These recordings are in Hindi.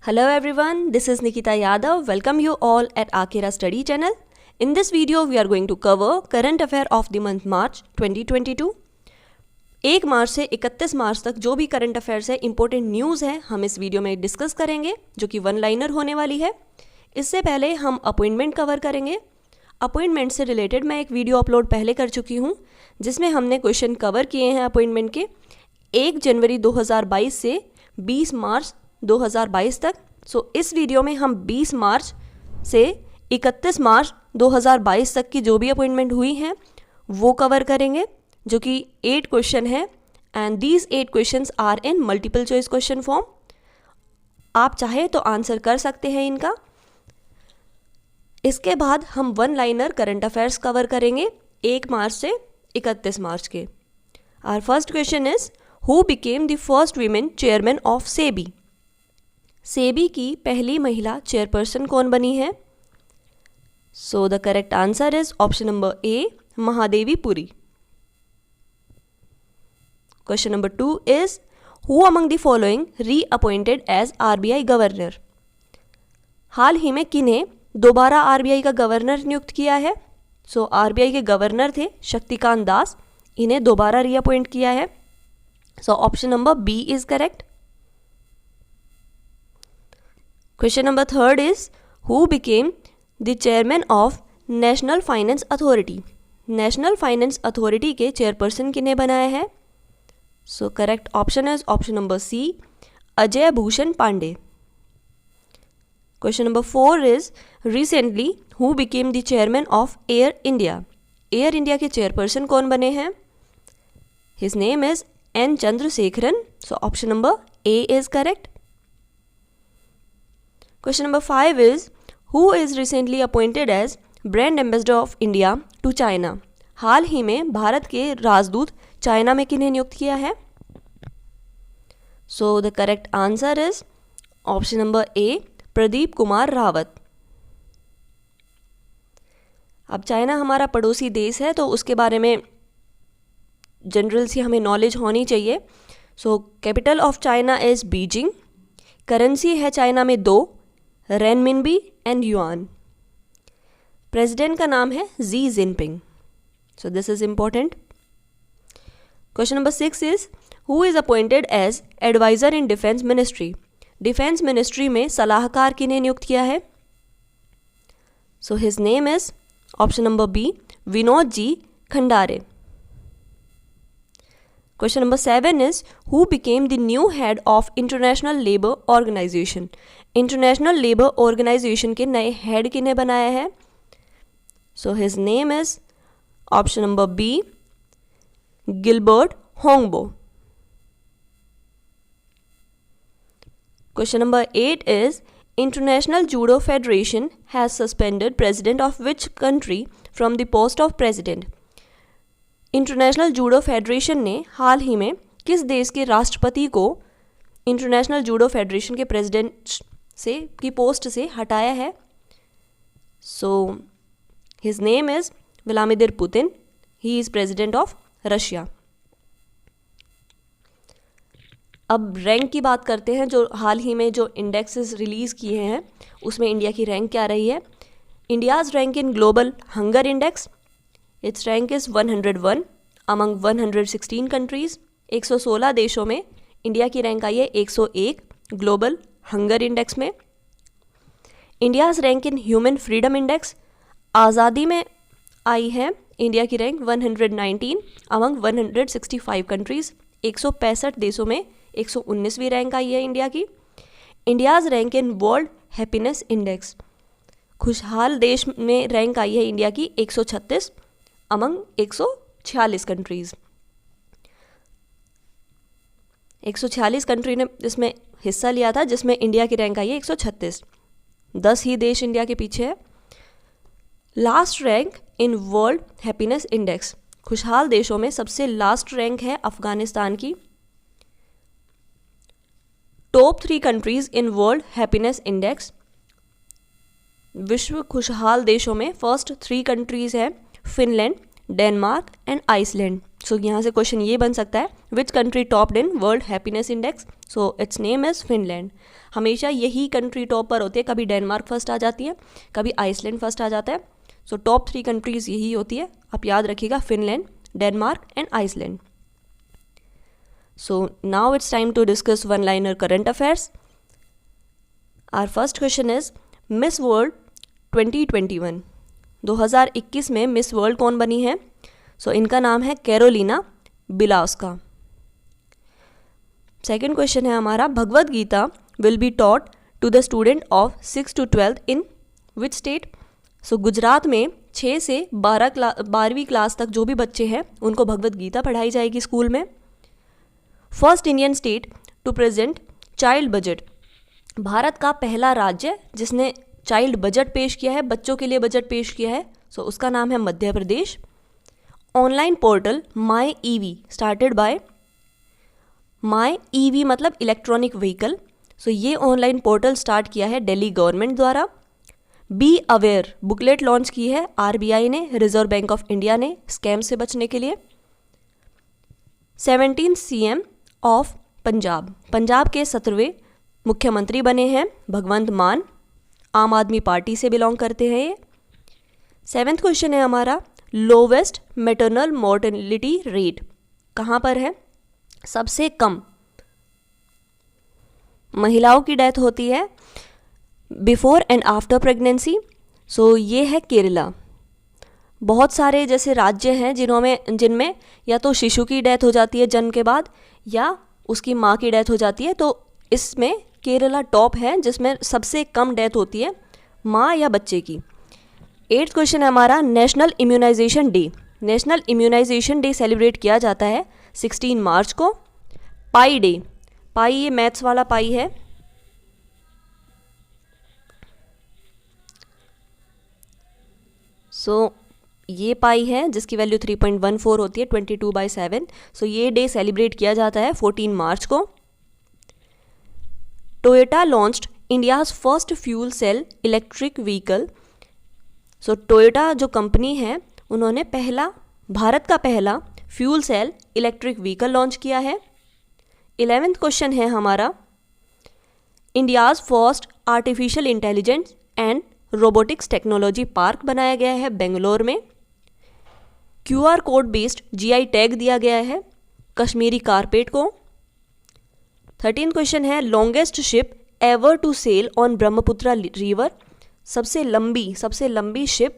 Hello everyone, this is Nikita Yadav. Welcome you all at Akira Study Channel. In this video, we are going to cover current affair of the month March 2022. 1 मार्च से 31 मार्च तक जो भी करंट अफेयर्स है, इंपॉर्टेंट न्यूज़ है, हम इस वीडियो में डिस्कस करेंगे, जो कि वन लाइनर होने वाली है. इससे पहले हम अपॉइंटमेंट कवर करेंगे. अपॉइंटमेंट से रिलेटेड मैं एक वीडियो अपलोड पहले कर चुकी हूँ, जिसमें हमने क्वेश्चन कवर किए हैं अपॉइंटमेंट के 1 जनवरी 2022 से 20 मार्च 2022 तक. इस वीडियो में हम 20 मार्च से 31 मार्च 2022 तक की जो भी अपॉइंटमेंट हुई हैं वो कवर करेंगे, जो कि 8 क्वेश्चन है. And these 8 questions are in multiple choice question form. आप चाहे तो आंसर कर सकते हैं इनका. इसके बाद हम one liner current affairs cover करेंगे 1 मार्च से 31 मार्च के. Our first question is, who became the first women chairman of SEBI? SEBI की पहली महिला चेयरपर्सन कौन बनी है? So the correct answer is option number A, Mahadevi Puri. Question number 2 is, who among the following reappointed as RBI governor? हाल ही में किन्हें दोबारा आरबीआई का गवर्नर नियुक्त किया है? सो आरबीआई के गवर्नर थे शक्तिकांत दास, इन्हें दोबारा रीअपॉइंट किया है. So option number B is correct. Question number 3 is, who became the chairman of National Finance Authority? National Finance Authority के चेयरपर्सन किन्हें बनाया है? So correct option is option number C, Ajay Bhushan Pande. Question number 4 is, recently who became the chairman of Air India? Air India के चेयरपर्सन कौन बने हैं? His name is N. Chandrasekharan. So option number A is correct. Question number 5 is, who is recently appointed as brand ambassador of India to China? हाल ही में भारत के राजदूत चाइना में किन्हें नियुक्त किया है? So the correct answer is option number A, Pradeep Kumar Rawat. अब चाइना हमारा पड़ोसी देश है, तो उसके बारे में जनरल सी हमें नॉलेज होनी चाहिए. So capital of China is Beijing. Currency है चाइना में 2, रेनमिनबी एंड युआन. प्रेसिडेंट का नाम है Xi Jinping. So this is important. Question number 6 is, who is appointed as adviser in defence ministry? Defence ministry में सलाहकार किन्हें नियुक्त किया है? So his name is option number B, Vinod ji Khandare. Question number 7 is, who became the new head of International Labour Organization? International Labour Organization के नए हेड किन्हें बनाया है? So his name is option number B, Gilbert Hongbo. Question number 8 is, International Judo Federation has suspended president of which country from the post of president? International judo federation ने हाल ही में किस देश के राष्ट्रपति को इंटरनेशनल जूडो फेडरेशन के प्रेसिडेंट से की पोस्ट से हटाया है? So his name is Vladimir Putin. He is president of Russia. अब रैंक की बात करते हैं. जो हाल ही में जो इंडेक्सेस रिलीज़ किए हैं उसमें इंडिया की रैंक क्या रही है? India's rank in global hunger index, it's rank is 101 among 116 countries. 116 देशों में इंडिया की रैंक आई है 101 ग्लोबल हंगर इंडेक्स में. India's rank in human freedom index, आज़ादी में आई है इंडिया की रैंक 119 अमंग 165 कंट्रीज़. 165 देशों में 119वीं रैंक आई है इंडिया की. India's rank in world happiness index, खुशहाल देश में रैंक आई है इंडिया की 136 अमंग 146 कंट्रीज़. 146 कंट्री ने इसमें हिस्सा लिया था, जिसमें इंडिया की रैंक आई है 136. 10 ही देश इंडिया के पीछे है. Last rank in world happiness index, खुशहाल देशों में सबसे लास्ट रैंक है अफगानिस्तान की. Top 3 countries in world happiness index, विश्व खुशहाल देशों में फर्स्ट 3 कंट्रीज है फिनलैंड, डेनमार्क एंड आइसलैंड. सो यहाँ से क्वेश्चन ये बन सकता है, which country topped in world happiness index? So it's name is Finland. हमेशा यही कंट्री टॉप पर होती है, कभी डेनमार्क फर्स्ट आ जाती है, कभी आइसलैंड फर्स्ट आ जाता है। सो टॉप 3 कंट्रीज़ यही होती है, आप याद रखिएगा, Finland, Denmark and Iceland. So now it's time to discuss one liner current affairs. Our first question is Miss World 2021, 2021 में मिस वर्ल्ड कौन बनी है? सो इनका नाम है कैरोलिना बिलास्का। सेकेंड क्वेश्चन है हमारा, Bhagavad Gita will be taught to the student of 6 to 12 in which state? So Gujarat में 6 से 12वीं क्लास तक जो भी बच्चे हैं उनको भगवद गीता पढ़ाई जाएगी स्कूल में। First Indian state to present child budget, Bharat का पहला राज्य जिसने चाइल्ड बजट पेश किया है, बच्चों के लिए बजट पेश किया है, सो उसका नाम है Madhya Pradesh. Online portal my EV started by, my EV मतलब इलेक्ट्रॉनिक व्हीकल, सो ये ऑनलाइन पोर्टल स्टार्ट किया है दिल्ली गवर्नमेंट द्वारा। बी अवेयर बुकलेट लॉन्च की है आरबीआई ने, रिजर्व बैंक ऑफ इंडिया ने, स्कैम से बचने के लिए। 17 CM ऑफ पंजाब, पंजाब के 17वें मुख्यमंत्री बने हैं भगवंत मान, आम आदमी पार्टी से बिलोंग करते हैं ये। 7th क्वेश्चन है हमारा, लोवेस्ट मैटरनल मोर्टेलिटी रेट कहाँ पर है? सबसे कम महिलाओं की डेथ होती है बिफोर एंड आफ्टर प्रेगनेंसी, सो ये है केरला। बहुत सारे जैसे राज्य हैं जिनमें या तो शिशु की डेथ हो जाती है जन्म के बाद या उसकी माँ की डेथ हो जाती है, तो इसमें केरला टॉप है जिसमें सबसे कम डेथ होती है माँ या बच्चे की। 8th क्वेश्चन है हमारा, national immunisation day, national immunisation day celebrate किया जाता है 16 मार्च को। पाई डे, पाई ये मैथ्स वाला पाई है, सो ये पाई है जिसकी वैल्यू 3.14 होती है 22/7, सो ये डे सेलिब्रेट किया जाता है 14 मार्च को। Toyota launched India's first fuel cell electric vehicle, so Toyota जो कंपनी है उन्होंने भारत का पहला fuel cell electric vehicle launch किया है। 11th क्वेश्चन है हमारा, India's first artificial intelligence and robotics technology park बनाया गया है बेंगलोर में। QR code based GI tag दिया गया है कश्मीरी कारपेट को। 13th क्वेश्चन है, longest ship ever to sail on Brahmaputra river, सबसे लंबी शिप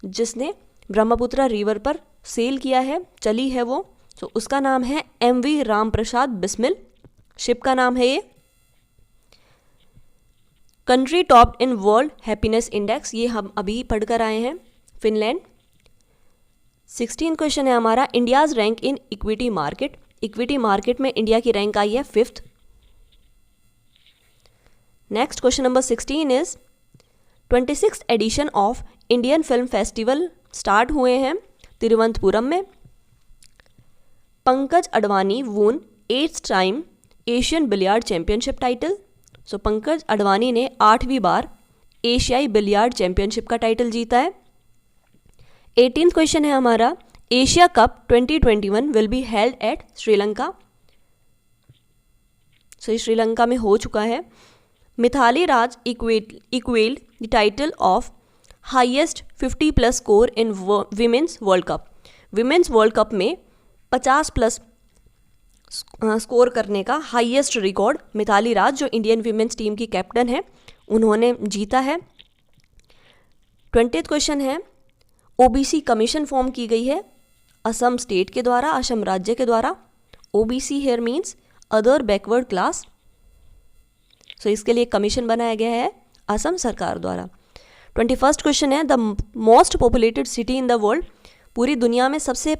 जिसने ब्रह्मपुत्र रिवर पर सेल किया है, चली है वो, तो उसका नाम है MV रामप्रसाद बिस्मिल, शिप का नाम है ये। Country top in world happiness index, ये हम अभी पढ़कर आए हैं, फिनलैंड। 16th क्वेश्चन है हमारा, India's rank in equity market, equity market में इंडिया की रैंक आई है 5th। Next question number 16 is 26th edition of Indian film festival start हुए हैं तिरुवनंतपुरम में। Pankaj Advani won 8th time Asian billiard championship title, so Pankaj Advani ने 8वीं बार एशियाई बिलियर्ड चैंपियनशिप का टाइटल जीता है। 18th क्वेश्चन है हमारा, Asia cup 2021 will be held at Sri Lanka, so Sri Lanka में हो चुका है। Mithali Raj equalled the title of highest 50+ score in women's world cup, women's world cup में 50+ स्कोर करने का हाईएस्ट रिकॉर्ड मिथाली राज जो इंडियन विमेंस टीम की कैप्टन है उन्होंने जीता है। 20th क्वेश्चन है, OBC कमीशन फॉर्म की गई है असम स्टेट के द्वारा, असम राज्य के द्वारा। OBC here means other backward class, so इसके लिए कमीशन बनाया गया है असम सरकार द्वारा। 21st क्वेश्चन है, the most populated city in the world, पूरी दुनिया में सबसे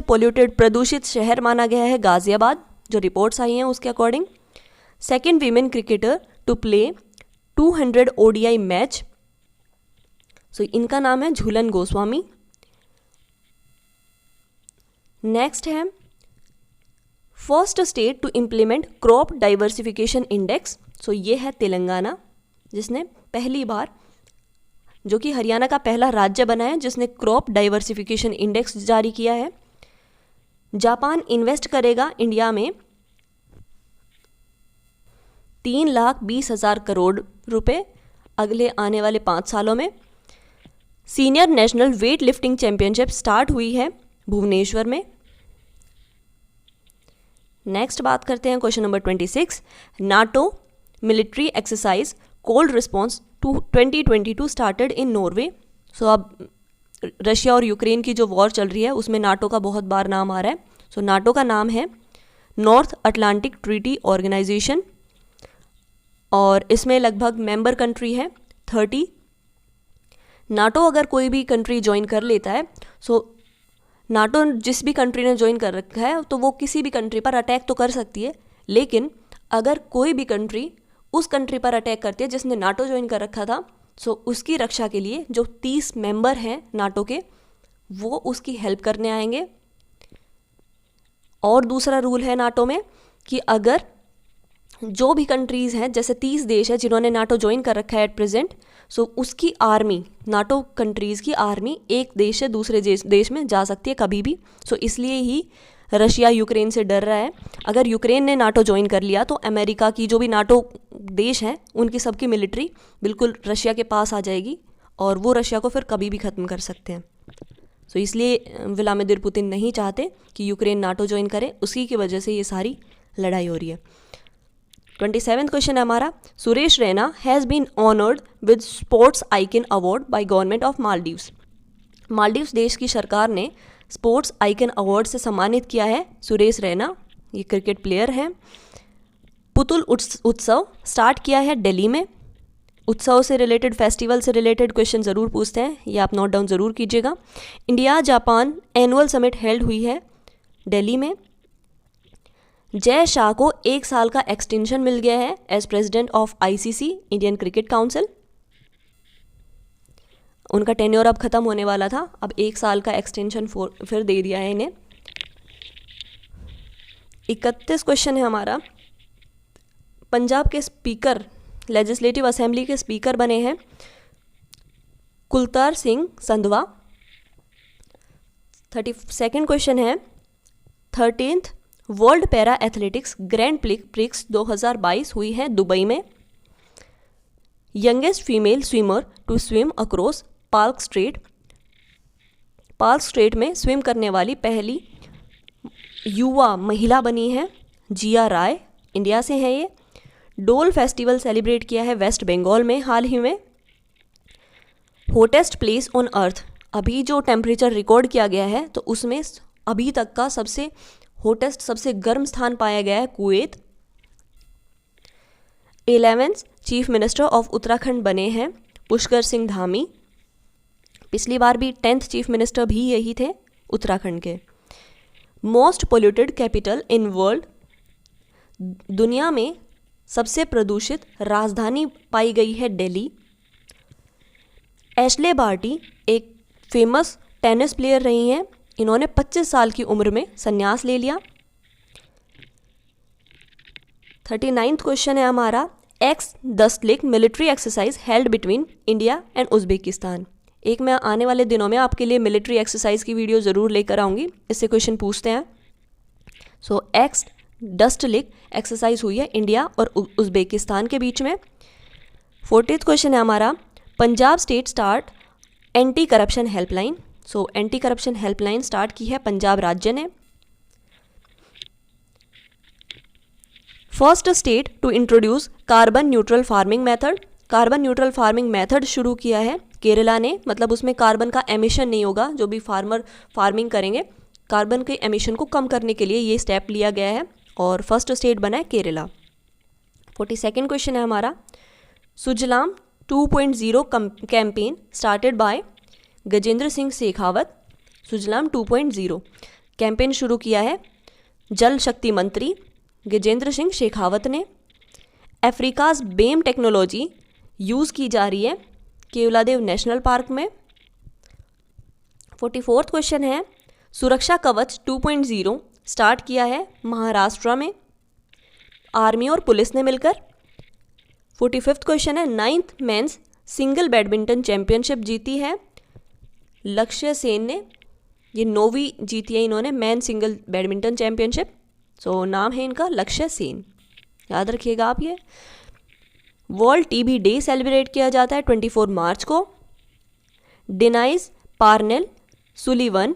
पोल्यूटेड प्रदूषित शहर माना गया है गाजियाबाद, जो रिपोर्ट्स आई हैं उसके according. Second women cricketer to play 200 ODI match, so इनका नाम है झूलन गोस्वामी। नेक्स्ट है, first state to implement crop diversification index, so ये है तेलंगाना जिसने पहली बार जो कि हरियाणा का पहला राज्य बना है जिसने क्रॉप डाइवर्सिफिकेशन इंडेक्स जारी किया है। जापान इन्वेस्ट करेगा इंडिया में 3,20,000 करोड़ रुपए अगले आने वाले 5 सालों में। Senior national weight lifting championship start हुई है भुवनेश्वर में। नेक्स्ट बात करते हैं question number 26। NATO military exercise cold response two 2022 started in Norway. So अब रशिया और यूक्रेन की जो वॉर चल रही है उसमें नाटो का बहुत बार नाम आ रहा है। सो नाटो का नाम है नॉर्थ अटलांटिक ट्रीटी ऑर्गेनाइजेशन और इसमें लगभग मेंबर कंट्री है 30। नाटो अगर कोई भी कंट्री ज्वाइन कर लेता है, सो नाटो जिस भी कंट्री ने ज्वाइन कर रखा है तो वो किसी भी कंट्री पर अटैक तो कर सकती है, लेकिन अगर कोई भी कंट्री उस कंट्री पर अटैक करती है जिसने नाटो ज्वाइन कर रखा था, सो उसकी रक्षा के लिए जो 30 मेंबर हैं नाटो के वो उसकी हेल्प करने आएंगे। और दूसरा रूल है नाटो में कि अगर जो भी कंट्रीज़ हैं, जैसे 30 देश है जिन्होंने नाटो ज्वाइन कर रखा है एट प्रेजेंट, सो उसकी आर्मी, नाटो कंट्रीज़ की आर्मी एक देश से दूसरे देश में जा सकती है कभी भी। सो इसलिए ही रशिया यूक्रेन से डर रहा है। अगर यूक्रेन ने नाटो ज्वाइन कर लिया तो अमेरिका की जो भी नाटो देश हैं उनकी सबकी मिलिट्री बिल्कुल रशिया के पास आ जाएगी और वो रशिया को फिर कभी भी ख़त्म कर सकते हैं। सो इसलिए व्लादिमीर पुतिन नहीं चाहते कि यूक्रेन नाटो ज्वाइन करे, उसी की वजह से ये सारी लड़ाई हो रही है। 27th क्वेश्चन है हमारा। Suresh Raina has been honoured with sports icon award by government of Maldives. Maldives देश की सरकार ने स्पोर्ट्स आइकन अवार्ड से सम्मानित किया है सुरेश रैना, ये क्रिकेट प्लेयर हैं। पुतुल उत्सव स्टार्ट किया है दिल्ली में। उत्सव से रिलेटेड, फेस्टिवल से रिलेटेड क्वेश्चन ज़रूर पूछते हैं, ये आप नोट डाउन ज़रूर कीजिएगा। India Japan annual summit held हुई है दिल्ली में। जय शाह को 1 साल का एक्सटेंशन मिल गया है as president of ICC Indian cricket council. उनका टेन्योर अब ख़त्म होने वाला था, अब 1 साल का एक्सटेंशन फिर दे दिया है इन्हें। 31 क्वेश्चन है हमारा। पंजाब के स्पीकर, लेजिस्लेटिव असेंबली के स्पीकर बने हैं कुलतार सिंह संधवा। 32nd क्वेश्चन है। 13th world para athletics grand prix 2022 हुई है दुबई में। Youngest female swimmer to swim across Palk strait में स्विम करने वाली पहली युवा महिला बनी है जिया राय, इंडिया से है ये। डोल फेस्टिवल सेलिब्रेट किया है वेस्ट बंगाल में हाल ही में। हॉटेस्ट प्लेस ऑन अर्थ, अभी जो टेम्परेचर रिकॉर्ड किया गया है तो उसमें अभी तक का सबसे हॉटेस्ट, सबसे गर्म स्थान पाया गया है Kuwait. 11th chief minister of Uttarakhand बने हैं पुष्कर सिंह धामी। पिछली बार भी 10th चीफ मिनिस्टर भी यही थे उत्तराखंड के। Most polluted capital in world, दुनिया में सबसे प्रदूषित राजधानी पाई गई है दिल्ली। एशले बार्टी एक फेमस टेनिस प्लेयर रही हैं, इन्होंने 25 साल की उम्र में संन्यास ले लिया। 39th क्वेश्चन है हमारा। X-10 military exercise held between India and Uzbekistan. एक मैं आने वाले दिनों में आपके लिए मिलिट्री एक्सरसाइज की वीडियो ज़रूर लेकर आऊँगी, इससे क्वेश्चन पूछते हैं। सो X-10 एक्सरसाइज हुई है इंडिया और उज्बेकिस्तान के बीच में। 40th क्वेश्चन है हमारा। Punjab state start anti corruption helpline. So anti corruption helpline start की है पंजाब राज्य ने। First state to introduce carbon neutral farming method. Carbon neutral farming method शुरू किया है केरला ने, मतलब उसमें कार्बन का एमिशन नहीं होगा। जो भी फार्मर फार्मिंग करेंगे, कार्बन के एमिशन को कम करने के लिए ये स्टेप लिया गया है और फर्स्ट स्टेट बना है केरला। 42nd क्वेश्चन है हमारा। Sujalam 2.0 campaign started by Gajendra Singh Shekhawat. Sujalam 2.0 campaign शुरू किया है जल शक्ति मंत्री गजेंद्र सिंह शेखावत ने। अफ्रीकाज बेम टेक्नोलॉजी यूज़ की जा रही है केवलादेव नेशनल पार्क में। 44th क्वेश्चन है। सुरक्षा कवच 2.0 स्टार्ट किया है महाराष्ट्र में आर्मी और पुलिस ने मिलकर। 45th क्वेश्चन है। 9th men's single badminton championship जीती है लक्ष्य सेन ने। ये 9वीं जीती है इन्होंने मैन सिंगल बैडमिंटन चैंपियनशिप। सो नाम है इनका लक्ष्य सेन, याद रखिएगा आप ये। वर्ल्ड टीबी डे सेलिब्रेट किया जाता है 24 मार्च को। डेनाइस पार्नेल सुलिवन,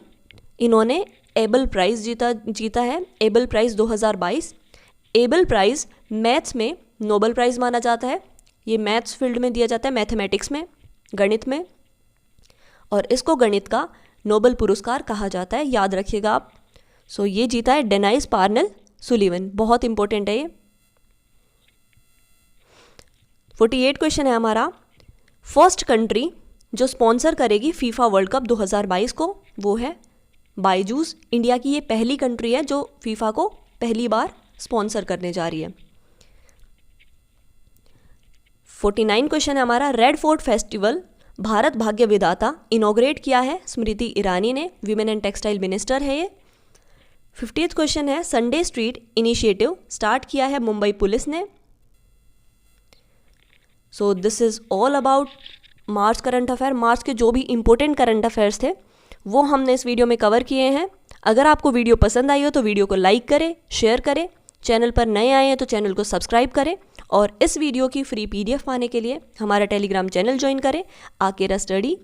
इन्होंने एबल प्राइज़ जीता है, Abel prize 2022। Abel prize maths में नोबेल प्राइज़ माना जाता है। ये मैथ्स फील्ड में दिया जाता है, मैथमेटिक्स में, गणित में, और इसको गणित का नोबेल पुरस्कार कहा जाता है, याद रखिएगा आप। सो ये जीता है डेनाइस पार्नेल सुलिवन, बहुत इंपॉर्टेंट है ये। 48 क्वेश्चन है हमारा। फर्स्ट कंट्री जो स्पॉन्सर करेगी फीफा वर्ल्ड कप 2022 को वो है बायजूस। इंडिया की ये पहली कंट्री है जो फीफा को पहली बार स्पॉन्सर करने जा रही है। 49 क्वेश्चन है हमारा। रेड फोर्ट फेस्टिवल भारत भाग्य विधाता इनॉग्रेट किया है स्मृति ईरानी ने, विमेन एंड टेक्सटाइल मिनिस्टर है ये। 50th क्वेश्चन है। संडे स्ट्रीट इनिशिएटिव स्टार्ट किया है मुंबई पुलिस ने। So this is all about March current affair. मार्च के जो भी इंपॉर्टेंट करंट अफेयर्स थे वो हमने इस वीडियो में कवर किए हैं। अगर आपको वीडियो पसंद आई हो तो वीडियो को लाइक करें, शेयर करें, चैनल पर नए आए हैं तो चैनल को सब्सक्राइब करें, और इस वीडियो की फ्री PDF पाने के लिए हमारा टेलीग्राम चैनल ज्वाइन करें, आकेरा study.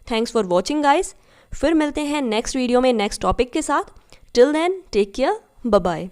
Thanks for watching guys. फिर मिलते हैं नेक्स्ट वीडियो में नेक्स्ट टॉपिक के साथ। Till then take care, bye bye.